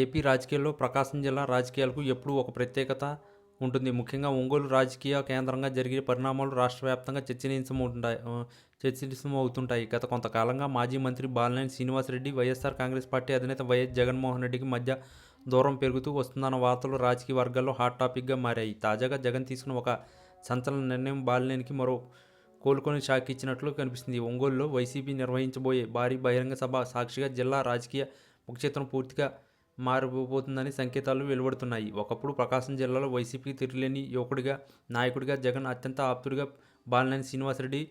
AP రాజకీయాల్లో ప్రకాశం జిల్లా రాజకీయాలకు ఎప్పుడూ ఒక ప్రత్యేకత ఉంటుంది. ముఖ్యంగా ఒంగోలు రాజకీయ కేంద్రంగా జరిగే పరిణామాలు రాష్ట్ర వ్యాప్తంగా చర్చనీయాంశమవుతుంటాయి. గత కొంతకాలంగా మాజీ మంత్రి బాలినేని శ్రీనివాసరెడ్డి, వైఎస్ఆర్ కాంగ్రెస్ పార్టీ అధినేత వైఎస్ జగన్మోహన్ రెడ్డికి మధ్య దూరం పెరుగుతూ వస్తుందన్న వార్తలు రాజకీయ వర్గాల్లో హాట్ టాపిక్గా మారాయి. తాజాగా జగన్ తీసుకున్న ఒక సంచలన నిర్ణయం బాలినేనికి మరో కోలుకొని షాక్ ఇచ్చినట్లు కనిపిస్తుంది. ఒంగోలులో వైసీపీ నిర్వహించబోయే భారీ బహిరంగ సభ సాక్షిగా జిల్లా రాజకీయ ముఖచిత్రం పూర్తిగా మారిపోతుందని సంకేతాలు వెలువడుతున్నాయి. ఒకప్పుడు ప్రకాశం జిల్లాలో వైసీపీకి తిరుగులేని నాయకుడిగా జగన్ అత్యంత ఆప్తుడిగా బాలినేని శ్రీనివాసరెడ్డి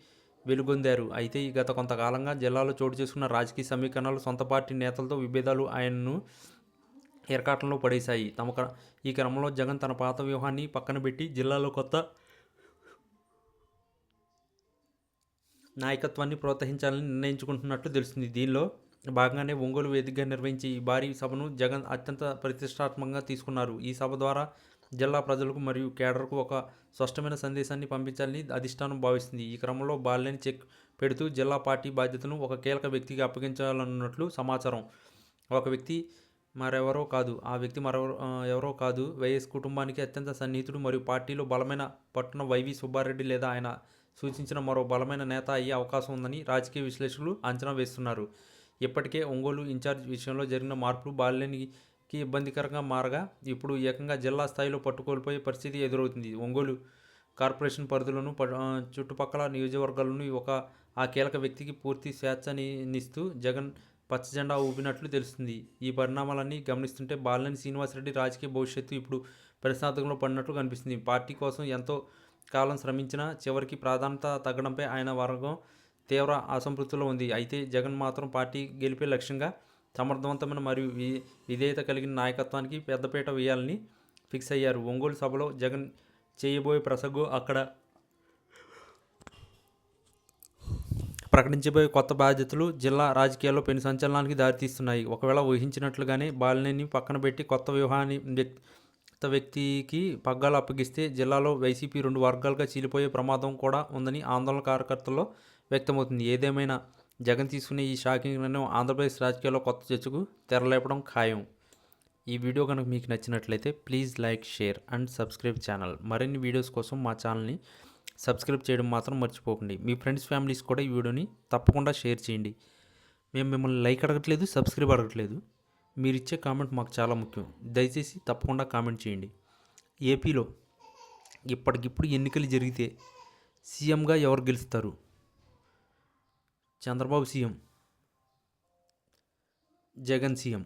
వెలుగొందారు. అయితే గత కొంతకాలంగా జిల్లాలో చోటు చేసుకున్న రాజకీయ సమీకరణాలు, సొంత పార్టీ నేతలతో విభేదాలు ఆయనను ఇరకాటంలో పడేశాయి. ఈ క్రమంలో జగన్ తన పాత వ్యూహాన్ని పక్కన పెట్టి జిల్లాలో కొత్త నాయకత్వాన్ని ప్రోత్సహించాలని నిర్ణయించుకుంటున్నట్లు తెలుస్తుంది. దీనిలో భాగంగానే ఒంగోలు వేదికగా నిర్వహించే ఈ భారీ సభను జగన్ అత్యంత ప్రతిష్టాత్మకంగా తీసుకున్నారు. ఈ సభ ద్వారా జిల్లా ప్రజలకు మరియు కేడర్కు ఒక స్పష్టమైన సందేశాన్ని పంపించాలని అధిష్టానం భావిస్తుంది. ఈ క్రమంలో బాలినేని చెక్ పెడుతూ జిల్లా పార్టీ బాధ్యతను ఒక కీలక వ్యక్తికి అప్పగించాలన్నట్లు సమాచారం. ఒక వ్యక్తి ఆ వ్యక్తి ఎవరో కాదు, వైఎస్ కుటుంబానికి అత్యంత సన్నిహితుడు మరియు పార్టీలో బలమైన పట్టున వైవి సుబ్బారెడ్డి లేదా ఆయన సూచించిన మరో బలమైన నేత అయ్యే అవకాశం ఉందని రాజకీయ విశ్లేషకులు అంచనా వేస్తున్నారు. ఇప్పటికే ఒంగోలు ఇన్ఛార్జ్ విషయంలో జరిగిన మార్పులు బాలినేనికి ఇబ్బందికరంగా మారగా ఇప్పుడు ఏకంగా జిల్లా స్థాయిలో పట్టుకోల్పోయే పరిస్థితి ఎదురవుతుంది. ఒంగోలు కార్పొరేషన్ పరిధిలోను చుట్టుపక్కల నియోజకవర్గాలను ఆ కీలక వ్యక్తికి పూర్తి స్వేచ్ఛనిస్తూ జగన్ పచ్చజెండా ఊపినట్లు తెలుస్తుంది. ఈ పరిణామాలన్నీ గమనిస్తుంటే బాలినేని శ్రీనివాసరెడ్డి రాజకీయ భవిష్యత్తు ఇప్పుడు ప్రశ్నార్థకంలో పడినట్లు కనిపిస్తుంది. పార్టీ కోసం ఎంతో కాలం శ్రమించినా చివరికి ప్రాధాన్యత తగ్గడంపై ఆయన వర్గం తీవ్ర అసంతృప్తిలో ఉంది. అయితే జగన్ మాత్రం పార్టీ గెలిపే లక్ష్యంగా సమర్థవంతమైన మరియు విధేయత కలిగిన నాయకత్వానికి పెద్దపీట వేయాలని ఫిక్స్ అయ్యారు. ఒంగోలు సభలో జగన్ చేయబోయే ప్రసంగం, అక్కడ ప్రకటించబోయే కొత్త బాధ్యతలు జిల్లా రాజకీయాల్లో పెను సంచలనానికి దారితీస్తున్నాయి. ఒకవేళ ఊహించినట్లుగానే బాలినేని పక్కన పెట్టి కొత్త వ్యక్తికి పగ్గాలు అప్పగిస్తే జిల్లాలో వైసీపీ రెండు వర్గాలుగా చీలిపోయే ప్రమాదం కూడా ఉందని ఆందోళన కార్యకర్తల్లో వ్యక్తమవుతుంది. ఏదేమైనా జగన్ తీసుకునే ఈ షాకింగ్ నిర్ణయం ఆంధ్రప్రదేశ్ రాజకీయాల్లో కొత్త చర్చకు తెరలేపడం ఖాయం. ఈ వీడియో కనుక మీకు నచ్చినట్లయితే please like, share and subscribe channel. మరిన్ని వీడియోస్ కోసం మా ఛానల్ని సబ్స్క్రైబ్ చేయడం మాత్రం మర్చిపోకండి. మీ ఫ్రెండ్స్, ఫ్యామిలీస్ కూడా ఈ వీడియోని తప్పకుండా షేర్ చేయండి. మేము మిమ్మల్ని లైక్ అడగట్లేదు, సబ్స్క్రైబ్ అడగట్లేదు. మీరు ఇచ్చే కామెంట్ మాకు చాలా ముఖ్యం. దయచేసి తప్పకుండా కామెంట్ చేయండి. ఏపీలో ఇప్పటికిప్పుడు ఎన్నికలు జరిగితే సీఎంగా ఎవరు గెలుస్తారు? Chandrababu CM, Jagan CM.